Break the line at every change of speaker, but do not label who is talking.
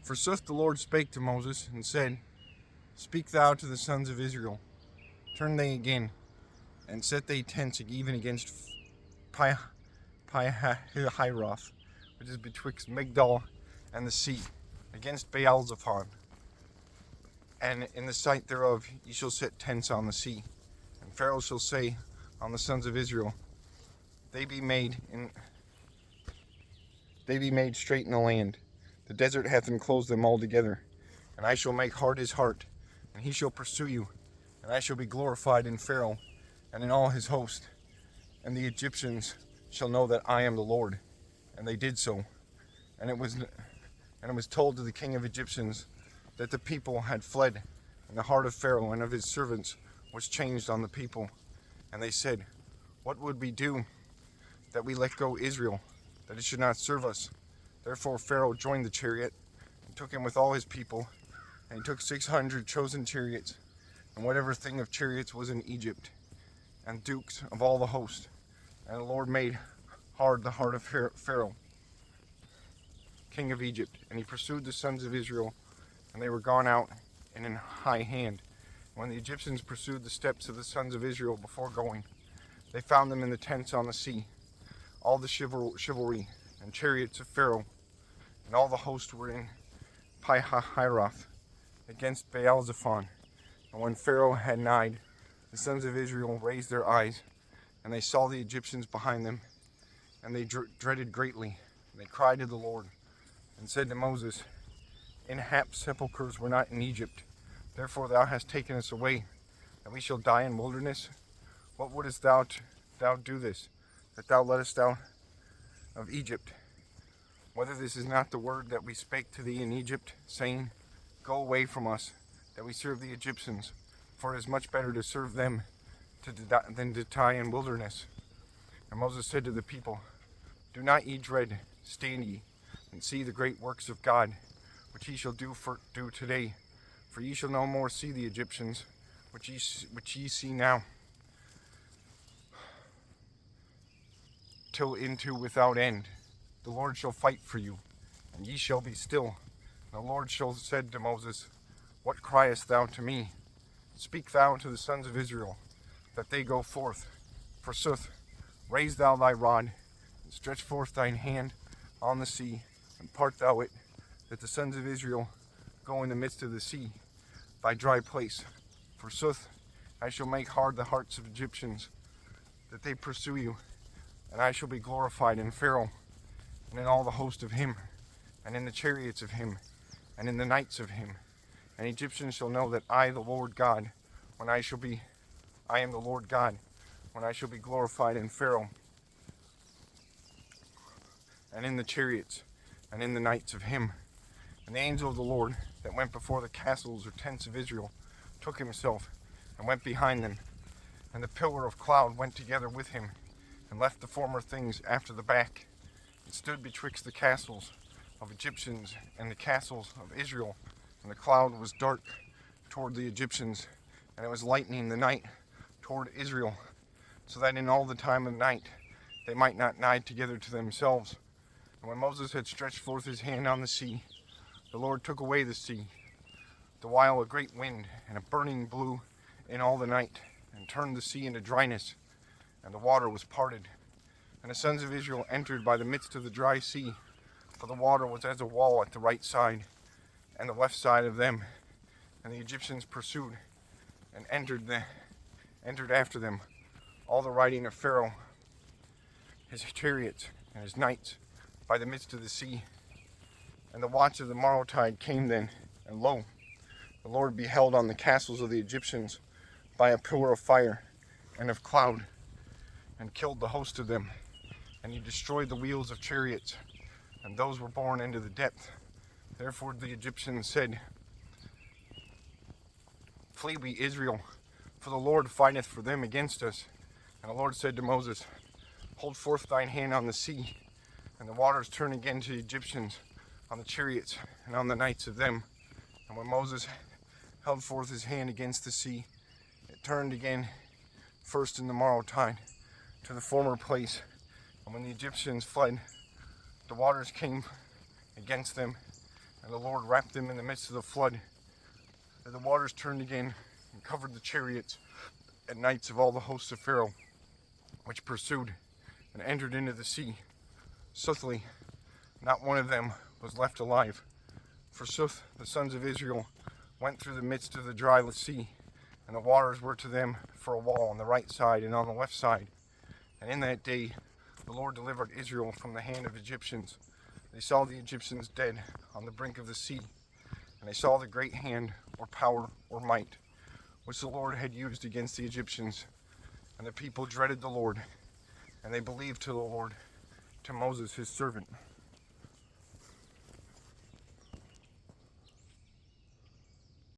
Forsooth the Lord spake to Moses, and said, Speak thou to the sons of Israel, turn they again, and set they tents even against Pi-hahiroth, which is betwixt Migdol and the sea, against Baal-zephon. And in the sight thereof ye shall set tents on the sea. And Pharaoh shall say on the sons of Israel, They be made straight in the land. The desert hath enclosed them altogether. And I shall make hard his heart, and he shall pursue you. And I shall be glorified in Pharaoh and in all his host. And the Egyptians shall know that I am the Lord. And they did so. And it was told to the king of Egyptians that the people had fled, and the heart of Pharaoh and of his servants was changed on the people. And they said, What would we do that we let go Israel, that it should not serve us? Therefore Pharaoh joined the chariot, and took him with all his people, and he took 600 chosen chariots, and whatever thing of chariots was in Egypt, and dukes of all the host. And the Lord made hard the heart of Pharaoh, king of Egypt, and he pursued the sons of Israel, and they were gone out in an high hand. When the Egyptians pursued the steps of the sons of Israel before going, they found them in the tents on the sea, all the chivalry and chariots of Pharaoh, and all the host were in Pi-hahiroth against Baal-zephon. And when Pharaoh had nighed, the sons of Israel raised their eyes, and they saw the Egyptians behind them, and they dreaded greatly. And they cried to the Lord, and said to Moses, In hap sepulchres were not in Egypt, therefore thou hast taken us away, that we shall die in wilderness. What wouldest thou do this, that thou lettest out of Egypt? Whether this is not the word that we spake to thee in Egypt, saying, Go away from us, that we serve the Egyptians, for it is much better to serve them than to die in wilderness. And Moses said to the people, Do not ye dread, stand ye, and see the great works of God, which ye shall do today. For ye shall no more see the Egyptians, which ye see now, till into without end. The Lord shall fight for you, and ye shall be still. And the Lord said to Moses, What criest thou to me? Speak thou to the sons of Israel, that they go forth. Forsooth, raise thou thy rod, and stretch forth thine hand on the sea, and part thou it, that the sons of Israel go in the midst of the sea, by dry place. Forsooth, I shall make hard the hearts of Egyptians, that they pursue you, and I shall be glorified in Pharaoh, and in all the host of him, and in the chariots of him, and in the knights of him. And Egyptians shall know that I, the Lord God, I am the Lord God, when I shall be glorified in Pharaoh, and in the chariots, and in the knights of him. And the angel of the Lord that went before the castles or tents of Israel took himself, and went behind them. And the pillar of cloud went together with him, and left the former things after the back, and stood betwixt the castles of Egyptians and the castles of Israel. And the cloud was dark toward the Egyptians, and it was lightening the night toward Israel, so that in all the time of night they might not nigh together to themselves. And when Moses had stretched forth his hand on the sea, the Lord took away the sea, the while a great wind and a burning blew in all the night, and turned the sea into dryness, and the water was parted. And the sons of Israel entered by the midst of the dry sea, for the water was as a wall at the right side and the left side of them. And the Egyptians pursued, and entered after them, all the riding of Pharaoh, his chariots, and his knights, by the midst of the sea. And the watch of the morrowtide came then, and lo, the Lord beheld on the castles of the Egyptians by a pillar of fire and of cloud, and killed the host of them. And he destroyed the wheels of chariots, and those were borne into the depth. Therefore the Egyptians said, Flee we, Israel, for the Lord fighteth for them against us. And the Lord said to Moses, Hold forth thine hand on the sea, and the waters turn again to the Egyptians, on the chariots, and on the knights of them. And when Moses held forth his hand against the sea, it turned again first in the morrowtide to the former place. And when the Egyptians fled, the waters came against them, And the Lord wrapped them in the midst of the flood, and the waters turned again and covered the chariots and knights of all the hosts of Pharaoh, which pursued and entered into the sea. Suddenly, not one of them was left alive. Forsooth, the sons of Israel went through the midst of the dry sea, and the waters were to them for a wall on the right side and on the left side. And in that day the Lord delivered Israel from the hand of Egyptians. They saw the Egyptians dead on the brink of the sea, and they saw the great hand or power or might which the Lord had used against the Egyptians. And the people dreaded the Lord, and they believed to the Lord, to Moses his servant.